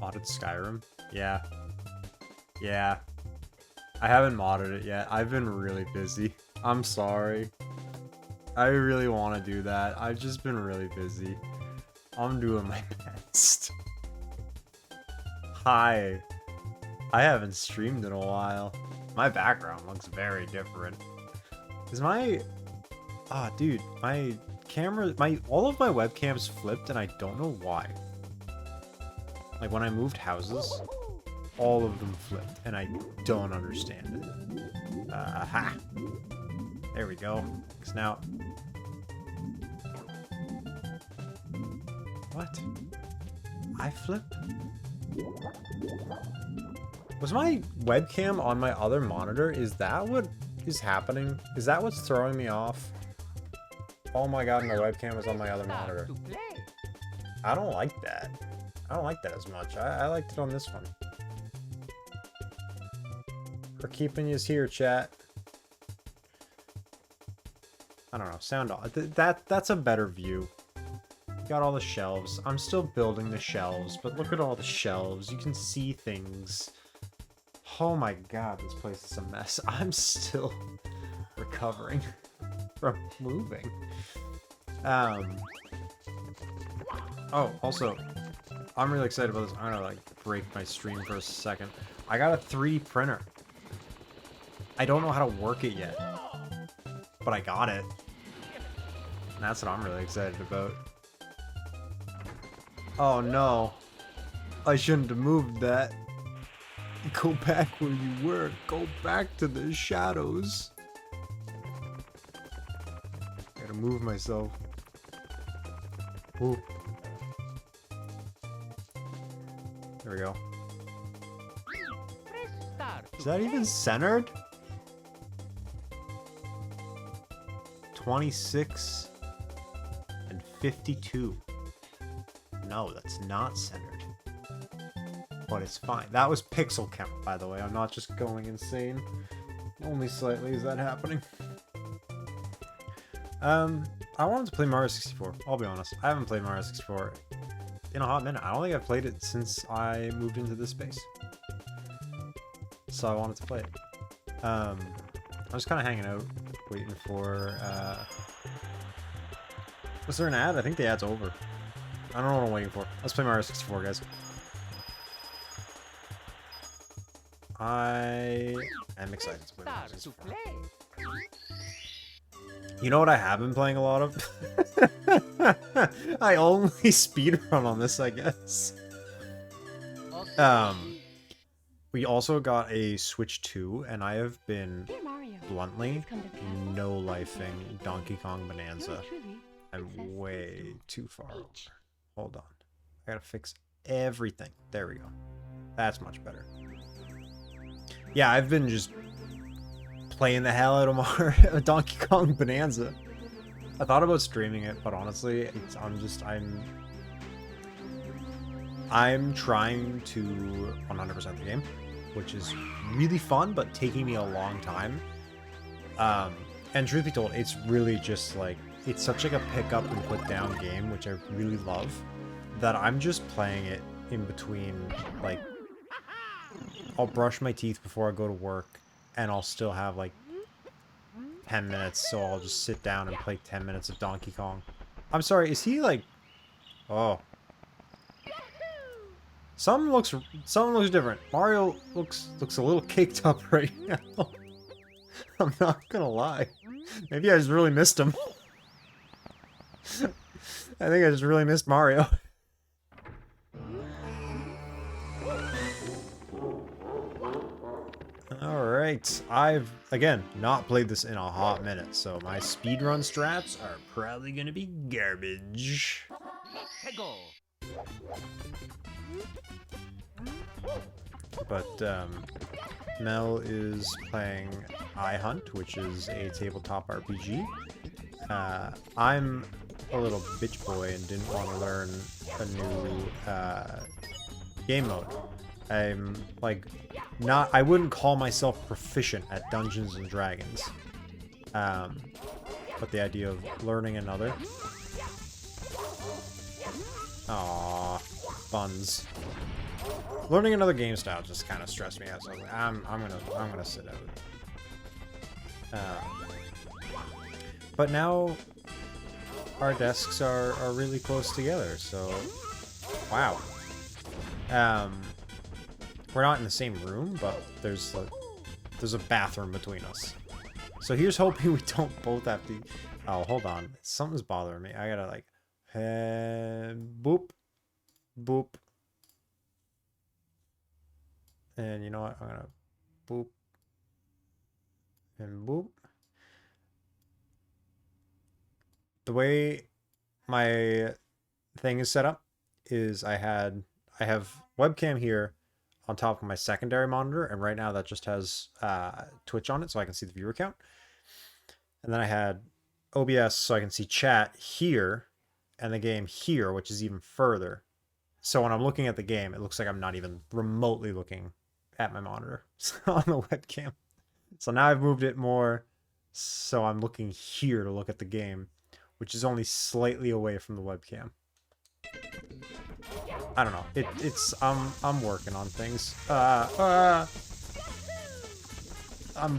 Modded Skyrim? Yeah. Yeah. I haven't modded it yet. I've been really busy. I'm sorry. I really want to do that. I've just been really busy. I'm doing my best. Hi. I haven't streamed in a while. My background looks very different. Is my... Ah, dude, my camera... all of my webcams flipped and I don't know why. Like, when I moved houses, all of them flipped, and I don't understand it. Aha! There we go. Because now... What? I flip? Was my webcam on my other monitor? Is that what is happening? Is that what's throwing me off? Oh my god, my webcam was on my other monitor. I don't like that. I don't like that as much. I liked it on this one. We're keeping yous here, chat. I don't know. Sound off. That's a better view. Got all the shelves. I'm still building the shelves, but look at all the shelves. You can see things. Oh my god, this place is a mess. I'm still recovering from moving. Oh, also, I'm really excited about this. I'm gonna, like, break my stream for a second. I got a 3D printer. I don't know how to work it yet, but I got it. And that's what I'm really excited about. Oh no. I shouldn't have moved that. Go back where you were. Go back to the shadows. Gotta move myself. Ooh. There we go. Is that even centered? 26 and 52. No, that's not centered. But it's fine. That was pixel count, by the way. I'm not just going insane. Only slightly is that happening. I wanted to play Mario 64. I'll be honest. I haven't played Mario 64 in a hot minute. I don't think I've played it since I moved into this space. So I wanted to play it. I'm just kind of hanging out, waiting for, was there an ad? I think the ad's over. I don't know what I'm waiting for. Let's play Mario 64, guys. I am excited to play Mario 64. You know what I have been playing a lot of? I only speedrun on this, I guess. We also got a Switch 2, and I have been, bluntly, no-lifing Donkey Kong Bonanza. I'm way too far over. Hold on. I gotta fix everything. There we go. That's much better. Yeah, I've been just playing the hell out of Mario Donkey Kong Bonanza. I thought about streaming it, but honestly, I'm trying to 100% the game, which is really fun, but taking me a long time. And truth be told, it's really just like, it's such like a pick up and put down game, which I really love, that I'm just playing it in between, like, I'll brush my teeth before I go to work, and I'll still have like 10 minutes, so I'll just sit down and play 10 minutes of Donkey Kong. I'm sorry, is he like... Oh. Something looks different. Mario looks a little caked up right now. I'm not gonna lie. Maybe I just really missed him. I think I just really missed Mario. Alright, I've, again, not played this in a hot minute, so my speedrun strats are probably gonna be garbage. But, Mel is playing iHunt, which is a tabletop RPG. I'm a little bitch boy and didn't want to learn a new, game mode. I'm, like, I wouldn't call myself proficient at Dungeons and Dragons. But the idea of learning another... Aww, buns. Learning another game style just kind of stressed me out. So I was like, I'm gonna sit out. But now our desks are really close together. So wow. We're not in the same room, but there's a bathroom between us. So here's hoping we don't both have to. Oh, hold on. Something's bothering me. I gotta like, boop, boop. And you know what? I'm gonna boop and boop. The way my thing is set up is I have webcam here on top of my secondary monitor, and right now that just has Twitch on it, so I can see the viewer count. And then I had OBS, so I can see chat here, and the game here, which is even further. So when I'm looking at the game, it looks like I'm not even remotely looking at my monitor on the webcam. So now I've moved it more, so I'm looking here to look at the game, which is only slightly away from the webcam. I don't know. It's I'm working on things. I'm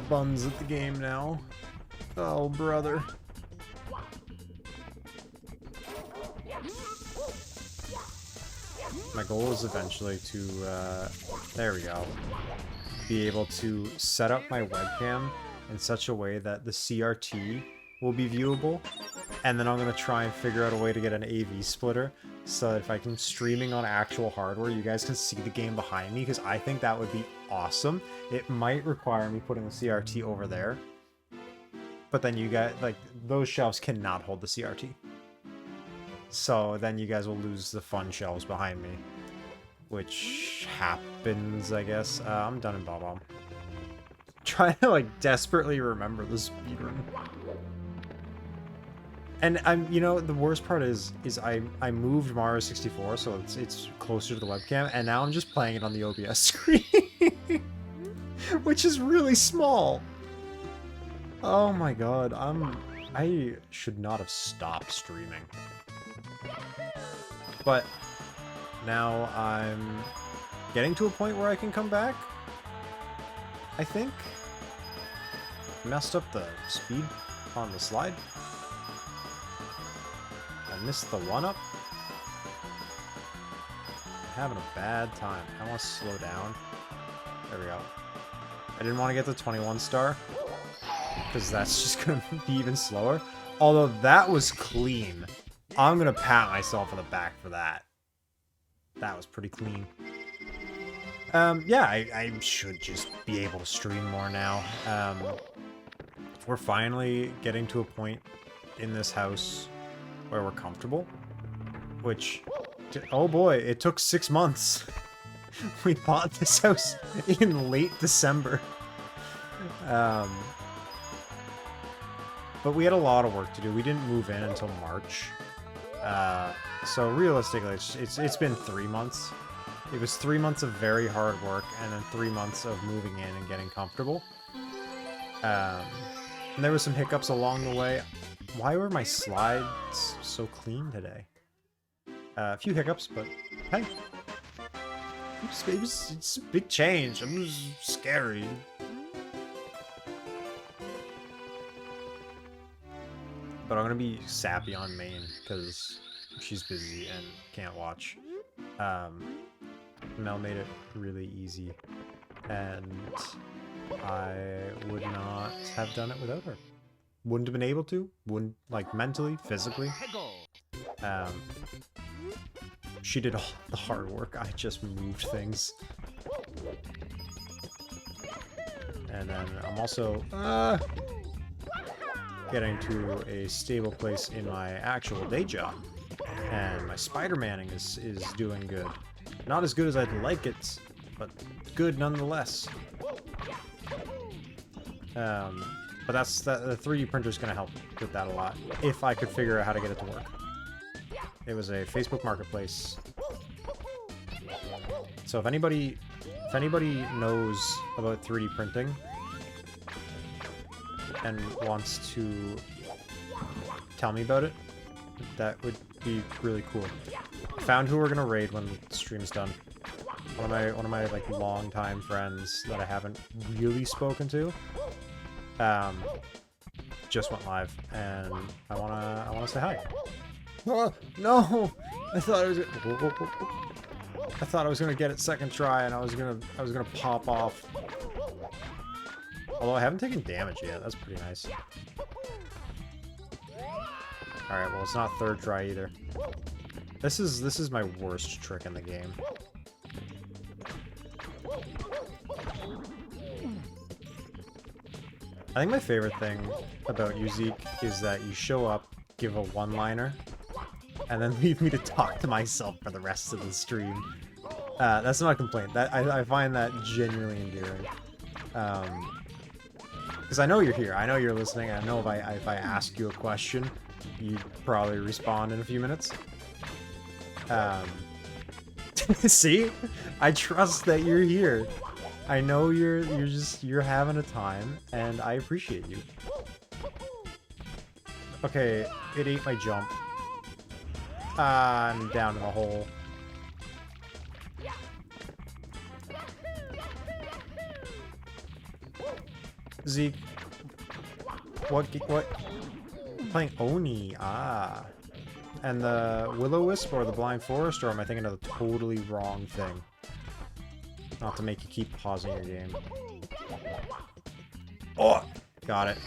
buns at the game now. Oh brother. My goal is eventually to there we go. Be able to set up my webcam in such a way that the CRT will be viewable, and then I'm going to try and figure out a way to get an AV splitter so that if I can streaming on actual hardware, you guys can see the game behind me, because I think that would be awesome. It might require me putting the CRT over there, but then you guys, like, those shelves cannot hold the CRT. So then you guys will lose the fun shelves behind me, which happens, I guess. I'm done in Bob-omb. Trying to, like, desperately remember the speedrun. And you know, the worst part is I moved Mario 64, so it's closer to the webcam, and now I'm just playing it on the OBS screen, which is really small. Oh my god, I should not have stopped streaming. But now I'm getting to a point where I can come back, I think. Messed up the speed on the slide. I missed the one-up. Having a bad time. I want to slow down. There we go. I didn't want to get the 21 star, because that's just going to be even slower. Although that was clean. I'm going to pat myself on the back for that. That was pretty clean. Yeah, I should just be able to stream more now. We're finally getting to a point in this house where we're comfortable, which, oh boy, it took 6 months. We bought this house in late December. But we had a lot of work to do. We didn't move in until March. So realistically, it's been 3 months. It was 3 months of very hard work, and then 3 months of moving in and getting comfortable. And there were some hiccups along the way. Why were my slides so clean today? A few hiccups, but hey. It's a big change. It was scary. But I'm gonna be sappy on main, because she's busy and can't watch. Mel made it really easy, and I would not have done it without her. Wouldn't have been able to. Wouldn't, like, mentally, physically. She did all the hard work. I just moved things. And then I'm also getting to a stable place in my actual day job. And my Spider-Manning is doing good. Not as good as I'd like it, but good nonetheless. But the 3D printer is going to help with that a lot, if I could figure out how to get it to work. It was a Facebook Marketplace. So if anybody knows about 3D printing and wants to tell me about it, that would be really cool. Found who we're going to raid when the stream's done. one of my like longtime friends that I haven't really spoken to, just went live, and I wanna say hi. Oh, no! I thought I was gonna get it second try, and I was gonna pop off. Although I haven't taken damage yet, that's pretty nice. All right, well it's not third try either. This is my worst trick in the game. I think my favorite thing about you, Zeke, is that you show up, give a one-liner, and then leave me to talk to myself for the rest of the stream. That's not a complaint. I find that genuinely endearing. Because I know you're here. I know you're listening. I know if I ask you a question, you'd probably respond in a few minutes. See? I trust that you're here. I know you're having a time, and I appreciate you. Okay, it ate my jump. I'm down in the hole. Zeke, what? Playing Oni, and the Will-O-Wisp or the Blind Forest, or am I thinking of the totally wrong thing? Not to make you keep pausing your game. Oh! Got it.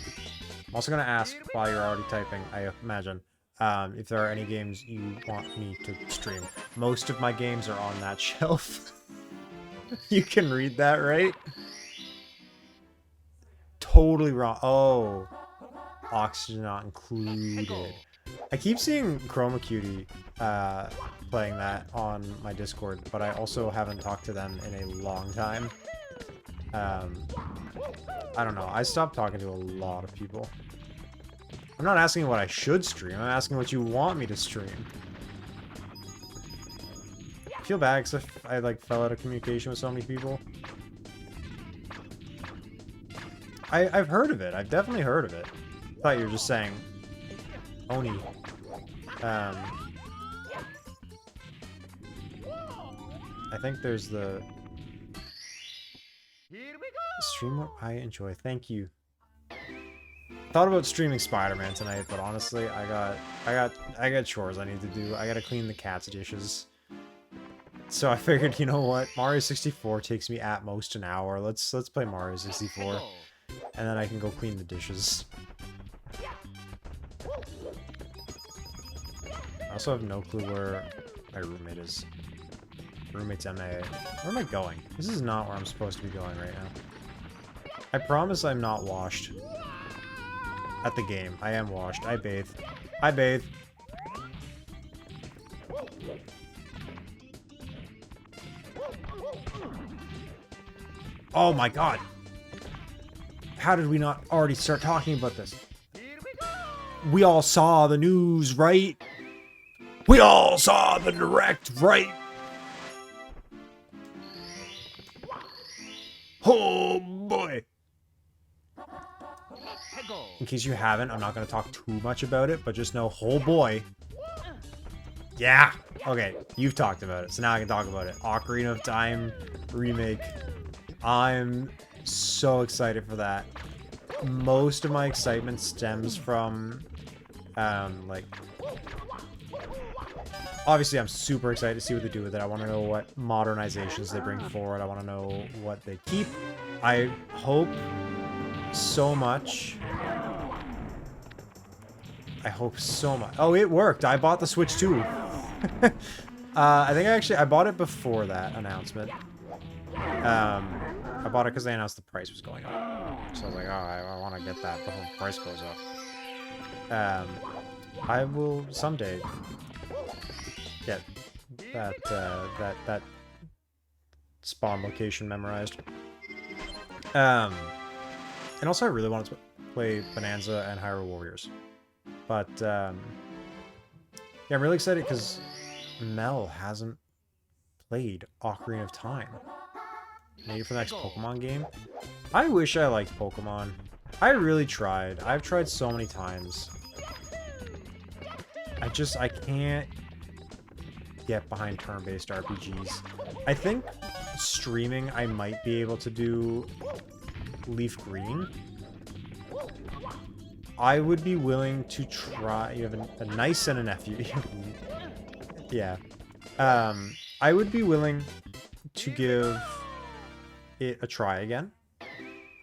I'm also gonna ask, while you're already typing, I imagine, if there are any games you want me to stream. Most of my games are on that shelf. You can read that, right? Totally wrong. Oh. Oxygen not included. I keep seeing Chroma Cutie playing that on my Discord, but I also haven't talked to them in a long time. I don't know. I stopped talking to a lot of people. I'm not asking what I should stream. I'm asking what you want me to stream. I feel bad because I like fell out of communication with so many people. I've heard of it. I've definitely heard of it. I thought you were just saying Oni. I think there's the stream what I enjoy. Thank you. Thought about streaming Spider-Man tonight, but honestly, I got chores I need to do. I gotta clean the cat's dishes. So I figured, you know what? Mario 64 takes me at most an hour. Let's play Mario 64. And then I can go clean the dishes. I also have no clue where my roommate is. Roommate's MA. Where am I going? This is not where I'm supposed to be going right now. I promise I'm not washed. At the game. I am washed. I bathe. I bathe. Oh my god! How did we not already start talking about this? We all saw the news, right? We all saw the direct, right? Oh boy! In case you haven't, I'm not going to talk too much about it, but just know, oh boy. Yeah! Okay, you've talked about it, so now I can talk about it. Ocarina of Time remake. I'm so excited for that. Most of my excitement stems from, like... Obviously, I'm super excited to see what they do with it. I want to know what modernizations they bring forward. I want to know what they keep. I hope so much. I hope so much. Oh, it worked. I bought the Switch too. I think I bought it before that announcement. I bought it because they announced the price was going up. So I was like, oh, I want to get that before the price goes up. I will someday get that spawn location memorized. And also I really wanted to play Bonanza and Hyrule Warriors. But yeah, I'm really excited because Mel hasn't played Ocarina of Time. Maybe for the next Pokemon game. I wish I liked Pokemon. I really tried. I've tried so many times. I can't get behind turn-based RPGs. I think streaming, I might be able to do Leaf Green. I would be willing to try. You have a niece and a nephew. Yeah. I would be willing to give it a try again.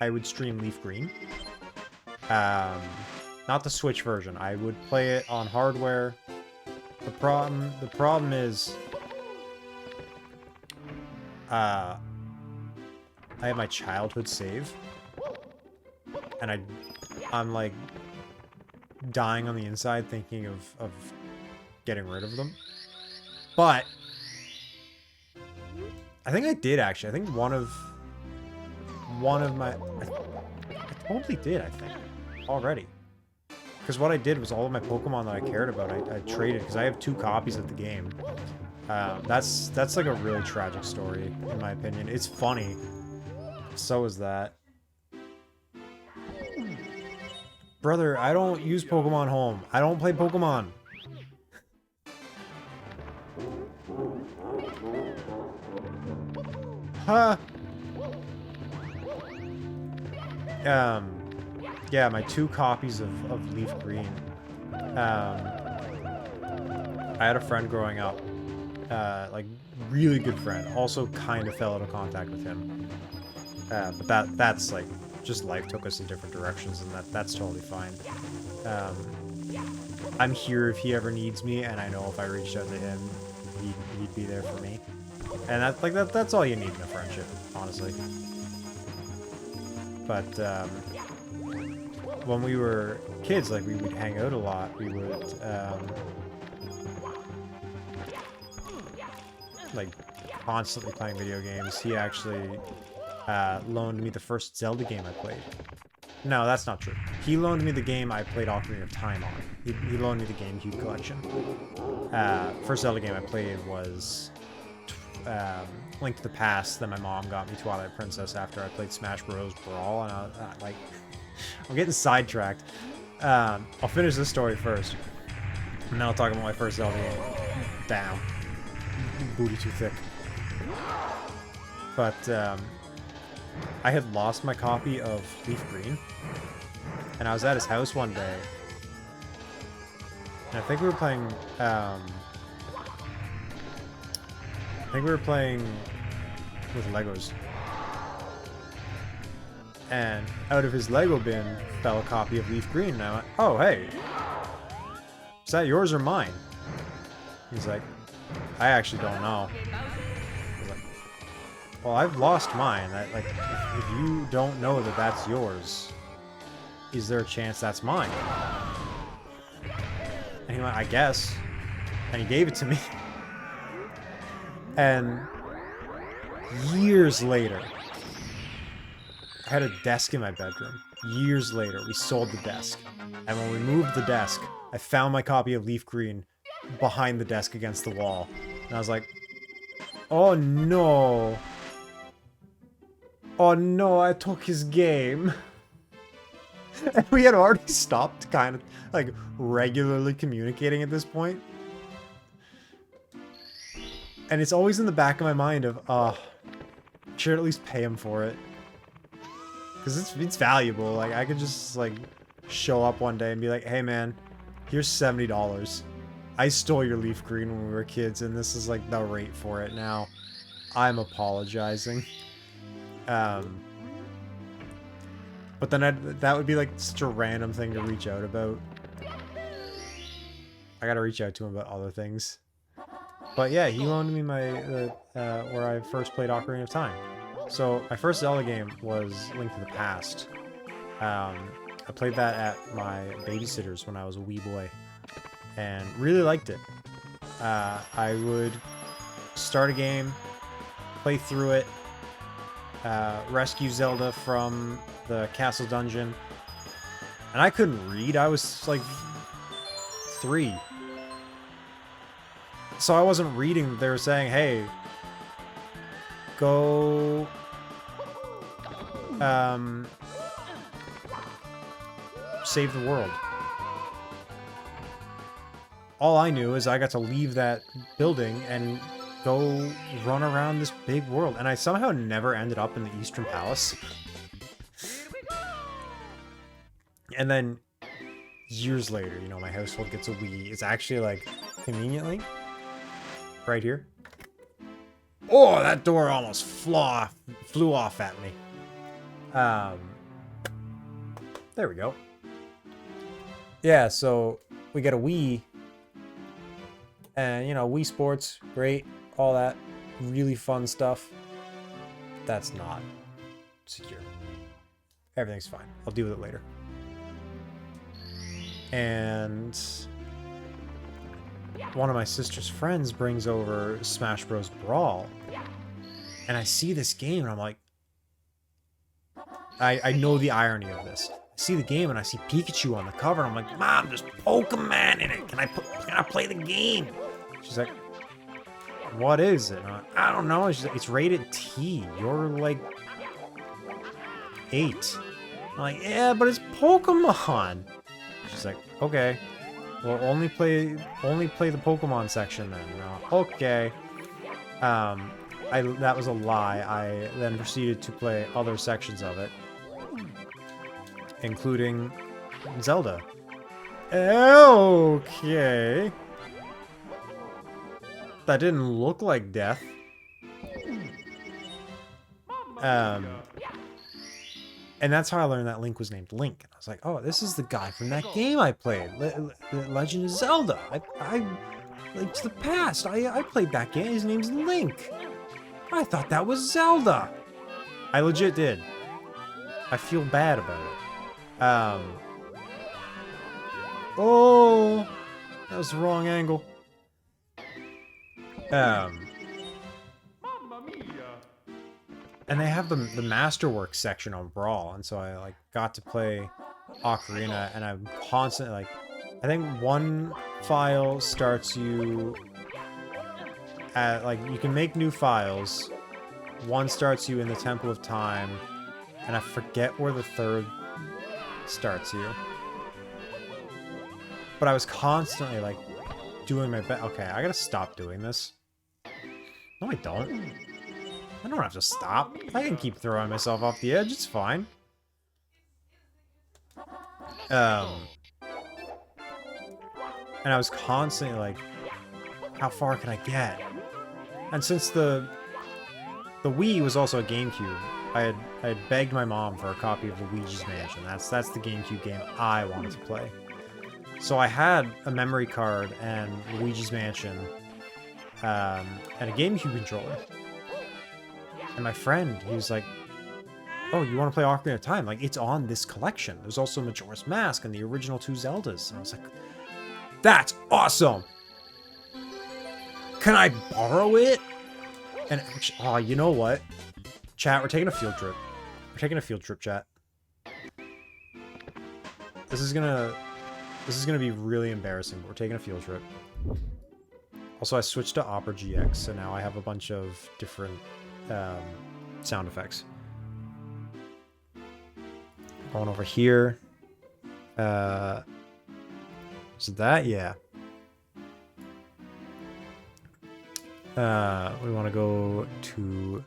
I would stream Leaf Green. Not the Switch version. I would play it on hardware. The problem is, I have my childhood save, and I'm like dying on the inside thinking of getting rid of them. But I think I did actually. I think one of my I totally did, I think, already. Because what I did was all of my Pokemon that I cared about, I traded, because I have 2 copies of the game. That's like a really tragic story, in my opinion. It's funny. So is that. Brother, I don't use Pokemon Home. I don't play Pokemon. Huh. Yeah, my 2 copies of Leaf Green. I had a friend growing up, like, really good friend. Also kind of fell out of contact with him. But that's, like, just life took us in different directions, and that's totally fine. I'm here if he ever needs me, and I know if I reached out to him, he'd be there for me. And that's all you need in a friendship, honestly. But, when we were kids, like, we would hang out a lot. We would, like, constantly playing video games. He actually, loaned me the first Zelda game I played. No, that's not true. He loaned me the game I played Ocarina of Time on. He loaned me the GameCube collection. First Zelda game I played was, Link to the Past. Then my mom got me Twilight Princess after I played Smash Bros. Brawl, and I like... I'm getting sidetracked. I'll finish this story first. And then I'll talk about my first Zelda game. Damn. Booty too thick. But, I had lost my copy of Leaf Green. And I was at his house one day. And I think we were playing, with Legos. And out of his Lego bin fell a copy of Leaf Green, and I went, oh, hey, is that yours or mine? He's like, I actually don't know. I was like, well, I've lost mine. Like, if you don't know that that's yours, is there a chance that's mine? And he went, I guess. And he gave it to me. And years later, I had a desk in my bedroom. Years later, we sold the desk. And when we moved the desk, I found my copy of Leaf Green behind the desk against the wall. And I was like, oh no. Oh no, I took his game. And we had already stopped kind of, like, regularly communicating at this point. And it's always in the back of my mind of, I should at least pay him for it. Because it's valuable. Like, I could just, like, show up one day and be like, hey, man, here's $70. I stole your Leaf Green when we were kids, and this is, like, the rate for it now. I'm apologizing. But then that would be, like, such a random thing to reach out about. I gotta reach out to him about other things. But yeah, he loaned me where I first played Ocarina of Time. So my first Zelda game was Link to the Past. I played that at my babysitter's when I was a wee boy, and really liked it. I would start a game, play through it, rescue Zelda from the castle dungeon, and I couldn't read. I was like 3. So I wasn't reading. They were saying, hey, go save the world. All I knew is I got to leave that building and go run around this big world. And I somehow never ended up in the Eastern Palace. And then years later, you know, my household gets a Wii. It's actually like conveniently right here. Oh, that door almost flew off at me. There we go. Yeah, so we get a Wii. And, you know, Wii Sports, great, all that really fun stuff. That's not secure. Everything's fine. I'll deal with it later. And one of my sister's friends brings over Smash Bros. Brawl. And I see this game and I'm like, I know the irony of this. I see the game and I see Pikachu on the cover and I'm like, Mom, there's Pokemon in it. Can I play the game? She's like, what is it? Like, I don't know. She's like, it's rated T. You're like 8. I'm like, yeah, but it's Pokemon. She's like, okay. Well, only play the Pokemon section then. Okay. That was a lie. I then proceeded to play other sections of it, including Zelda. Okay. That didn't look like death. And that's how I learned that Link was named Link. And I was like, oh, this is the guy from that game I played, Legend of Zelda. It's the past. I played that game. His name's Link. I thought that was Zelda. I legit did. I feel bad about it. Oh, that was the wrong angle. And they have the Masterworks section on Brawl, and so I like got to play Ocarina, and I'm constantly like, I think one file starts you at like, you can make new files. One starts you in the Temple of Time, and I forget where the third starts you. But I was constantly like doing my best. Okay, I gotta stop doing this. No, I don't. I don't have to stop. I can keep throwing myself off the edge. It's fine. And I was constantly like, how far can I get? And since the Wii was also a GameCube, I had begged my mom for a copy of Luigi's Mansion. That's the GameCube game I wanted to play. So I had a memory card and Luigi's Mansion, and a GameCube controller. And my friend, he was like, oh, you want to play Ocarina of Time? Like, it's on this collection. There's also Majora's Mask and the original 2 Zeldas. And I was like, that's awesome! Can I borrow it? And actually, oh, you know what? Chat, we're taking a field trip. We're taking a field trip, chat. This is gonna be really embarrassing, but we're taking a field trip. Also, I switched to Opera GX, so now I have a bunch of different sound effects. Going over here. Is that? Yeah. We want to go to.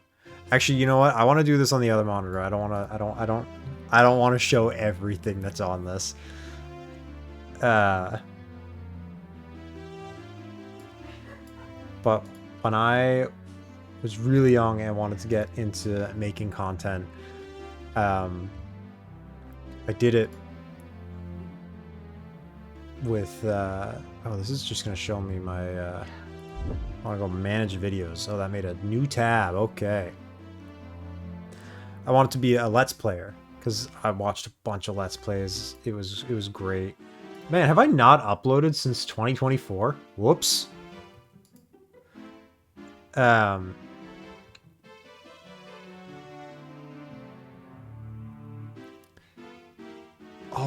Actually, you know what? I want to do this on the other monitor. I don't want to show everything that's on this. But when I was really young and wanted to get into making content, I did it with oh, this is just gonna show me my I want to go manage videos. Oh, that made a new tab. Okay. I wanted to be a Let's Player because I watched a bunch of Let's Plays. It was great. Man, have I not uploaded since 2024? Whoops. Oh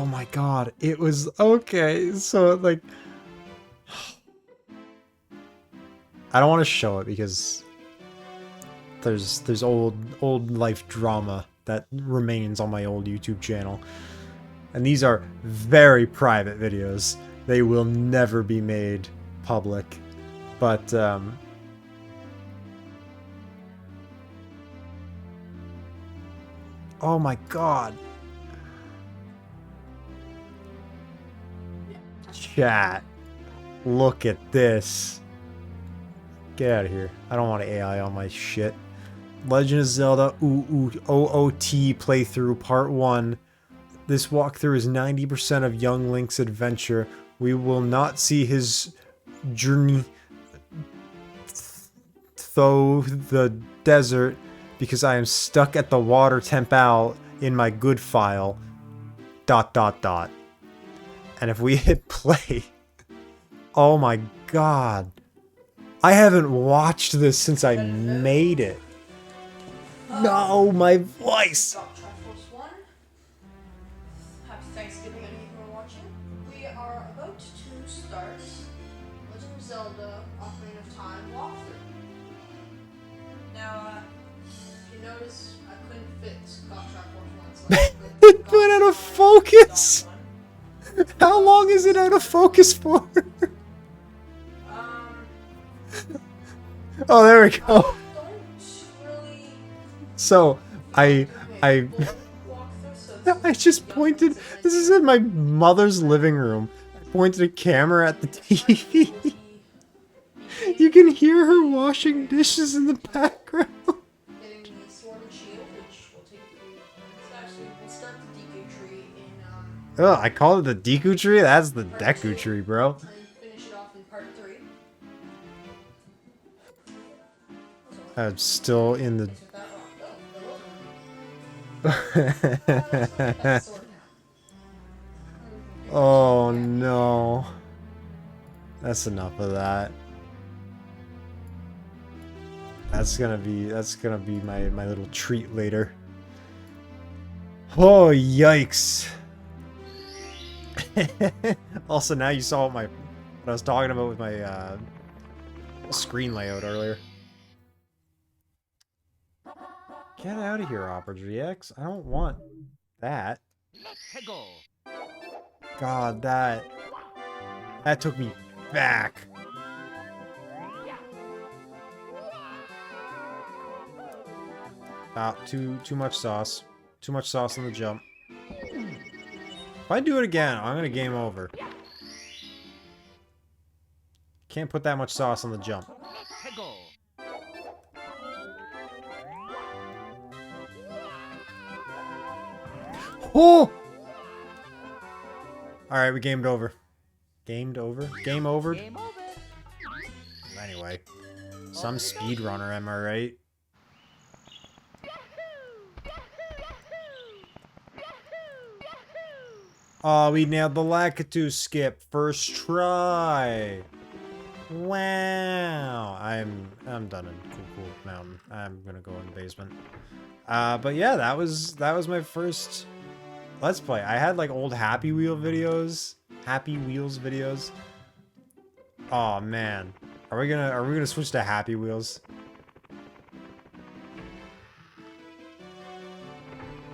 my god, it was okay. So like, I don't want to show it because there's old life drama that remains on my old YouTube channel. And these are very private videos. They will never be made public. But Oh my god. Chat. Look at this. Get out of here. I don't want AI on my shit. Legend of Zelda OOT playthrough part 1. This walkthrough is 90% of young Link's adventure. We will not see his journey through the desert because I am stuck at the water temple in my good file. ... And if we hit play... Oh my god. I haven't watched this since I made it. No, my voice! Triforce 1. Happy Thanksgiving, any of you are watching. We are about to start Legend of Zelda Ocarina of Time walkthrough. Now, if you notice, I couldn't fit God Triforce 1, so I It went out of focus! How long is it out of focus for? Oh, there we go. So, I just pointed, this is in my mother's living room. I pointed a camera at the TV. You can hear her washing dishes in the background. Getting the sword and shield, which will take a few minutes. Actually, we'll start the Deku tree in, Oh, I call it the Deku tree? That's the Deku tree, bro. and finish it off in part 3. I'm still in the... Oh no. That's enough of that. That's gonna be my little treat later. Oh yikes. Also, now you saw what I was talking about with my screen layout earlier. Get out of here, Opera GX. I don't want that. God, that took me back. Ah, too much sauce. Too much sauce on the jump. If I do it again, I'm gonna game over. Can't put that much sauce on the jump. Oh! Alright, we gamed over. Gamed over? Game over? Anyway. Some speedrunner, am I right? Oh, we nailed the Lakitu skip. First try. Wow. I'm done in Cool Mountain. I'm gonna go in the basement. But yeah, that was my first Let's Play. I had like old Happy Wheels videos. Oh man. Are we gonna switch to Happy Wheels?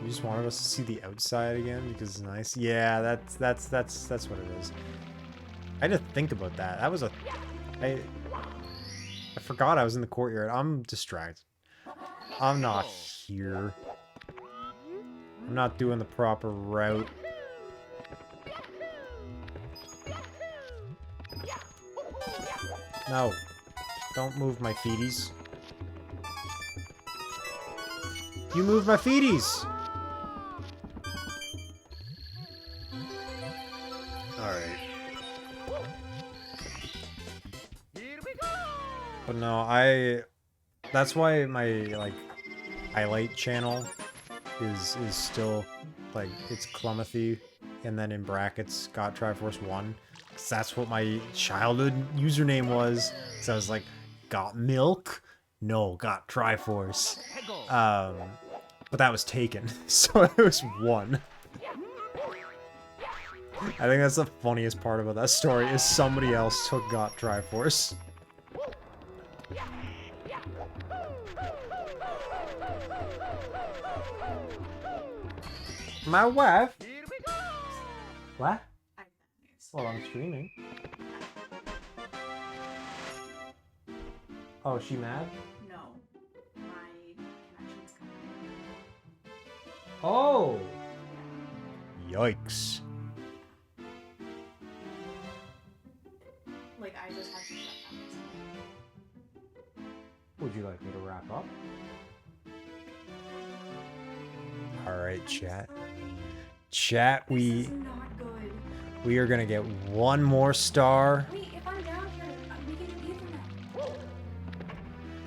You just wanted us to see the outside again because it's nice. Yeah, that's what it is. I had to think about that. That was I forgot I was in the courtyard. I'm distracted. I'm not here. I'm not doing the proper route. No. Don't move my feeties. You moved my feeties! Alright. But no, that's why my, like, highlight channel is still, like, it's Clumothy, and then in brackets, Got Triforce 1. Because that's what my childhood username was. So I was like, got milk? No, got Triforce. But that was taken, so it was 1. I think that's the funniest part about that story, is somebody else took Got Triforce. My wife? What? Well, I'm streaming. Oh, is she mad? No. My connection's coming Oh. Yikes. Like, I just had to shut that myself. Would you like me to wrap up? Alright, chat. Chat, This is not good. we are gonna get one more star. Wait, if I'm down here, we can do Ethernet.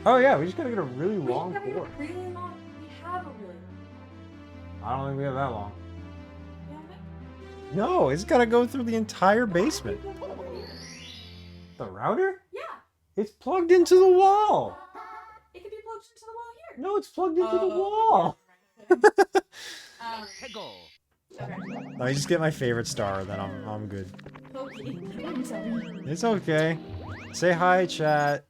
Oh yeah, we just gotta get a really We long have a port. really long. We have a really long. I don't think we have that long. We have it. No, it's gotta go through the entire basement. Why do we put it over here? The router? Yeah. It's plugged into the wall. It could be plugged into the wall here. No, it's plugged into the Oh, wall. Okay. Let me just get my favorite star, then I'm good. Okay. I'm sorry. It's okay. Say hi, chat.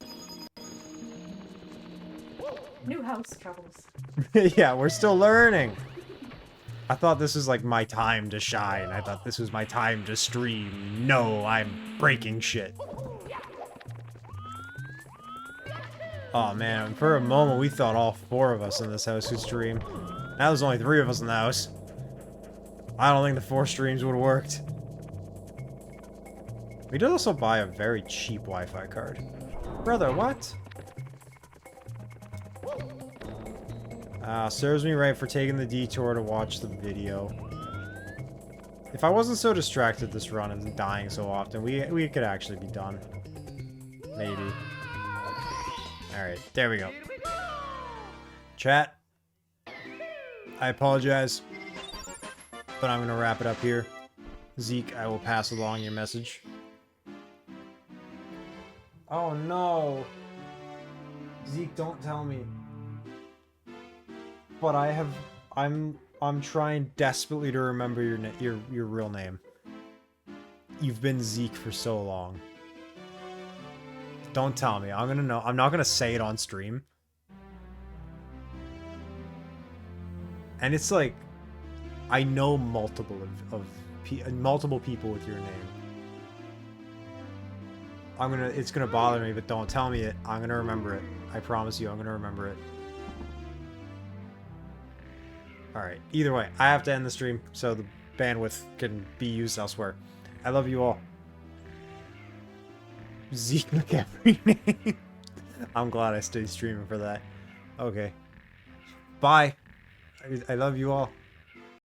New house troubles. Yeah, we're still learning. I thought this was like my time to shine. I thought this was my time to stream. No, I'm breaking shit. Oh man, for a moment we thought all 4 of us in this house could stream. Now there's only 3 of us in the house. I don't think the 4 streams would have worked. We did also buy a very cheap Wi-Fi card. Brother, what? Serves me right for taking the detour to watch the video. If I wasn't so distracted this run and dying so often, we could actually be done. Maybe. Alright, there we go. Chat. I apologize, but I'm gonna wrap it up here. Zeke, I will pass along your message. Oh no! Zeke, don't tell me. But I'm trying desperately to remember your real name. You've been Zeke for so long. Don't tell me. I'm gonna know. I'm not gonna say it on stream. And it's like, I know multiple multiple people with your name. It's gonna bother me, but don't tell me it. I'm gonna remember it. I promise you, I'm gonna remember it. Alright, either way, I have to end the stream so the bandwidth can be used elsewhere. I love you all. Zeke McEvery name. I'm glad I stayed streaming for that. Okay. Bye. I love you all.